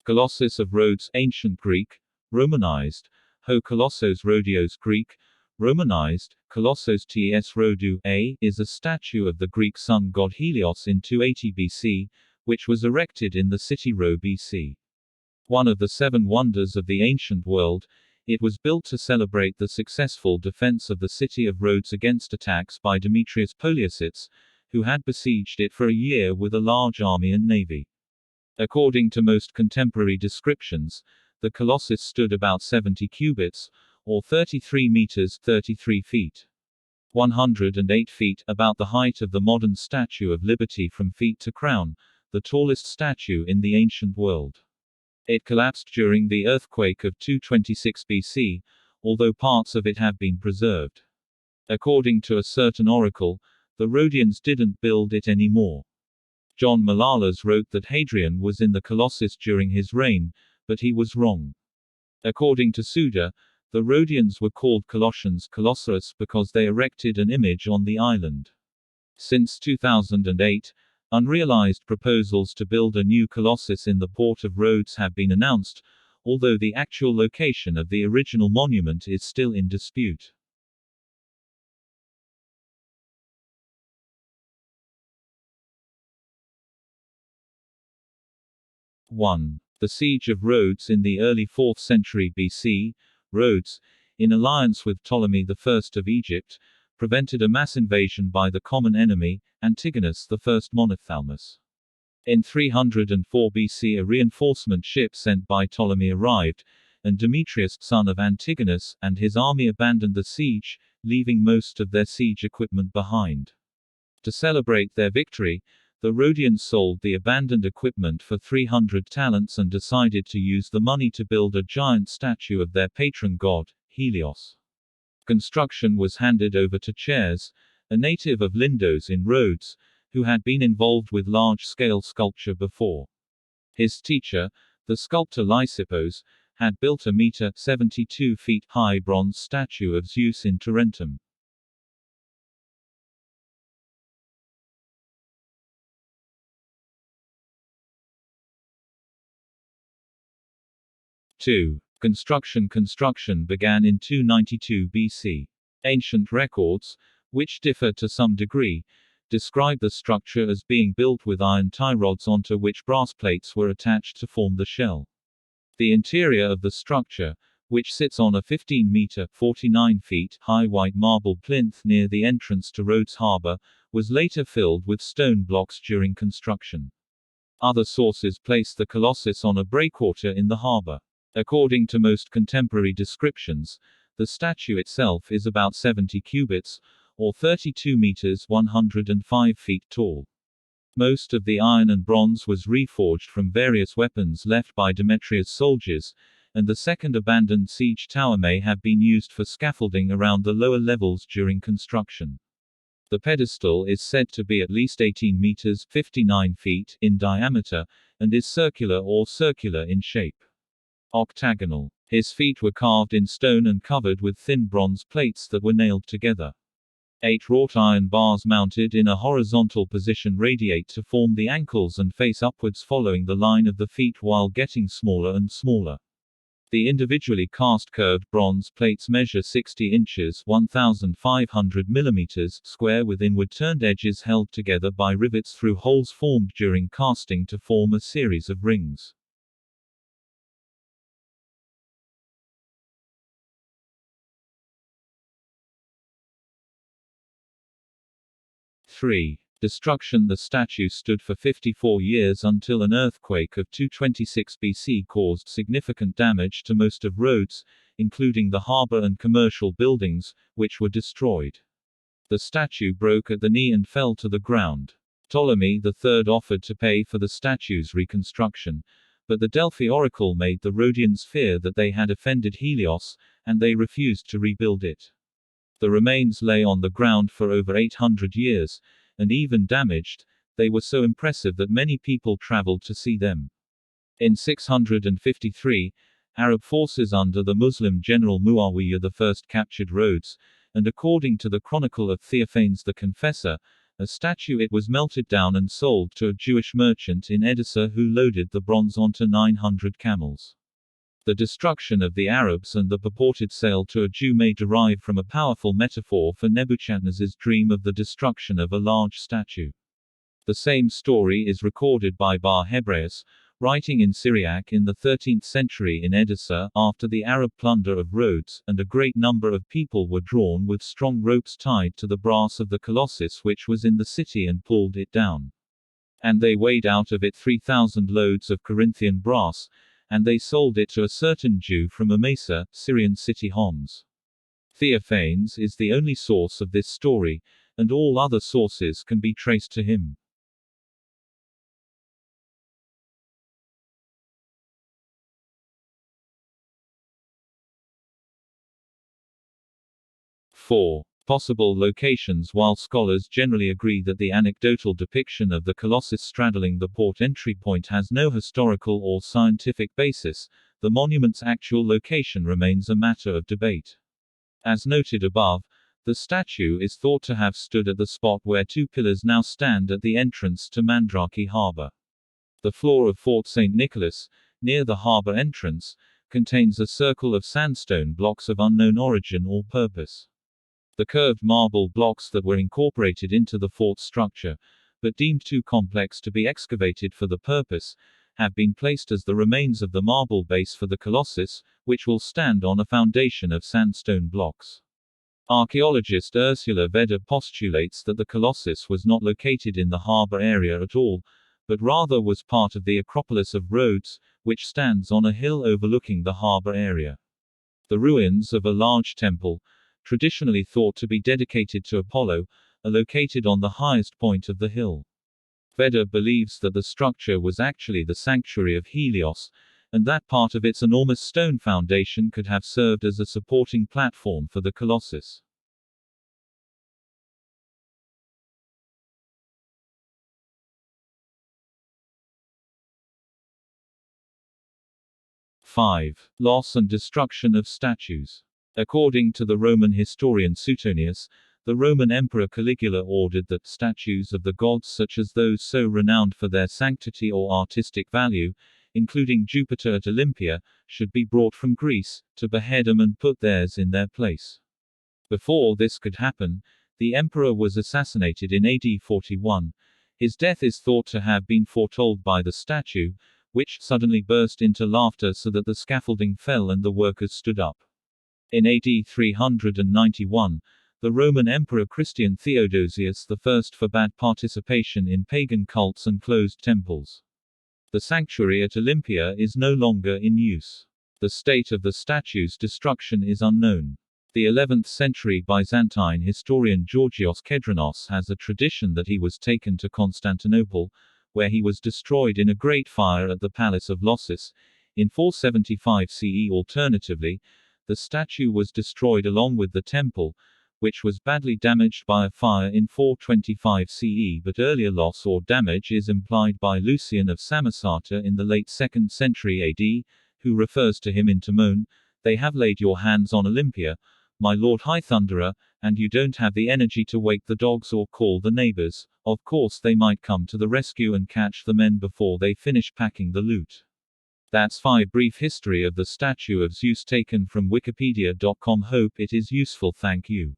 Colossus of Rhodes, Ancient Greek, Romanized, Ho Kolossos Rhodios Greek, Romanized, Colossos ts Rhodou a, is a statue of the Greek sun god Helios in 280 BC, which was erected in the city Rho BC. One of the seven wonders of the ancient world, it was built to celebrate the successful defense of the city of Rhodes against attacks by Demetrius Poliorcetes, who had besieged it for a year with a large army and navy. According to most contemporary descriptions, the Colossus stood about 70 cubits, or 33 meters 33 feet. 108 feet, about the height of the modern Statue of Liberty from feet to crown, the tallest statue in the ancient world. It collapsed during the earthquake of 226 BC, although parts of it have been preserved. According to a certain oracle, the Rhodians didn't build it anymore. John Malalas wrote that Hadrian was in the Colossus during his reign, but he was wrong. According to Suda, the Rhodians were called Colossians Colossus because they erected an image on the island. Since 2008, unrealized proposals to build a new Colossus in the port of Rhodes have been announced, although the actual location of the original monument is still in dispute. The Siege of Rhodes in the early 4th century BC, Rhodes, in alliance with Ptolemy I of Egypt, prevented a mass invasion by the common enemy, Antigonus I Monophthalmus. In 304 BC a reinforcement ship sent by Ptolemy arrived, and Demetrius, son of Antigonus, and his army abandoned the siege, leaving most of their siege equipment behind. To celebrate their victory, the Rhodians sold the abandoned equipment for 300 talents and decided to use the money to build a giant statue of their patron god, Helios. Construction was handed over to Chares, a native of Lindos in Rhodes, who had been involved with large-scale sculpture before. His teacher, the sculptor Lysippos, had built a meter 72 feet high bronze statue of Zeus in Tarentum. Construction began in 292 BC. Ancient records, which differ to some degree, describe the structure as being built with iron tie rods onto which brass plates were attached to form the shell. The interior of the structure, which sits on a 15-meter (49 feet) high white marble plinth near the entrance to Rhodes Harbor, was later filled with stone blocks during construction. Other sources place the Colossus on a breakwater in the harbor. According to most contemporary descriptions, the statue itself is about 70 cubits, or 32 meters 105 feet tall. Most of the iron and bronze was reforged from various weapons left by Demetrius' soldiers, and the second abandoned siege tower may have been used for scaffolding around the lower levels during construction. The pedestal is said to be at least 18 meters 59 feet in diameter, and is circular or circular in shape. Octagonal. His feet were carved in stone and covered with thin bronze plates that were nailed together. 8 wrought iron bars mounted in a horizontal position radiate to form the ankles and face upwards following the line of the feet while getting smaller and smaller. The individually cast curved bronze plates measure 60 inches 1,500 millimeters square with inward turned edges held together by rivets through holes formed during casting to form a series of rings. Destruction. The statue stood for 54 years until an earthquake of 226 BC caused significant damage to most of Rhodes, including the harbor and commercial buildings, which were destroyed. The statue broke at the knee and fell to the ground. Ptolemy III offered to pay for the statue's reconstruction, but the Delphi oracle made the Rhodians fear that they had offended Helios, and they refused to rebuild it. The remains lay on the ground for over 800 years, and even damaged, they were so impressive that many people traveled to see them. In 653, Arab forces under the Muslim general Muawiyah I captured Rhodes, and according to the Chronicle of Theophanes the Confessor, a statue. It was melted down and sold to a Jewish merchant in Edessa who loaded the bronze onto 900 camels. The destruction of the Arabs and the purported sale to a Jew may derive from a powerful metaphor for Nebuchadnezzar's dream of the destruction of a large statue. The same story is recorded by Bar Hebraeus, writing in Syriac in the 13th century in Edessa, after the Arab plunder of Rhodes, and a great number of people were drawn with strong ropes tied to the brass of the Colossus which was in the city and pulled it down. And they weighed out of it 3,000 loads of Corinthian brass, and they sold it to a certain Jew from Emesa, Syrian city Homs. Theophanes is the only source of this story, and all other sources can be traced to him. Four possible locations. While scholars generally agree that the anecdotal depiction of the Colossus straddling the port entry point has no historical or scientific basis, the monument's actual location remains a matter of debate. As noted above, the statue is thought to have stood at the spot where two pillars now stand at the entrance to Mandraki Harbor. The floor of Fort St. Nicholas, near the harbor entrance, contains a circle of sandstone blocks of unknown origin or purpose. The curved marble blocks that were incorporated into the fort's structure, but deemed too complex to be excavated for the purpose, have been placed as the remains of the marble base for the Colossus, which will stand on a foundation of sandstone blocks. Archaeologist Ursula Vedder postulates that the Colossus was not located in the harbor area at all, but rather was part of the Acropolis of Rhodes, which stands on a hill overlooking the harbor area. The ruins of a large temple, traditionally thought to be dedicated to Apollo, are located on the highest point of the hill. Vedder believes that the structure was actually the sanctuary of Helios, and that part of its enormous stone foundation could have served as a supporting platform for the Colossus. Five. Loss and destruction of statues. According to the Roman historian Suetonius, the Roman Emperor Caligula ordered that statues of the gods such as those so renowned for their sanctity or artistic value, including Jupiter at Olympia, should be brought from Greece, to behead them and put theirs in their place. Before this could happen, the emperor was assassinated in AD 41. His death is thought to have been foretold by the statue, which suddenly burst into laughter so that the scaffolding fell and the workers stood up. In AD 391, the Roman Emperor Christian Theodosius I forbade participation in pagan cults and closed temples. The sanctuary at Olympia is no longer in use. The state of the statue's destruction is unknown. The 11th century Byzantine historian Georgios Kedronos has a tradition that he was taken to Constantinople, where he was destroyed in a great fire at the Palace of Colossus, in 475 CE. Alternatively, the statue was destroyed along with the temple, which was badly damaged by a fire in 425 CE, but earlier loss or damage is implied by Lucian of Samosata in the late 2nd century AD, who refers to him in Timon: "They have laid your hands on Olympia, my lord High Thunderer, and you don't have the energy to wake the dogs or call the neighbors. Of course they might come to the rescue and catch the men before they finish packing the loot." That's 5 brief history of the statue of Zeus taken from Wikipedia.com. Hope it is useful. Thank you.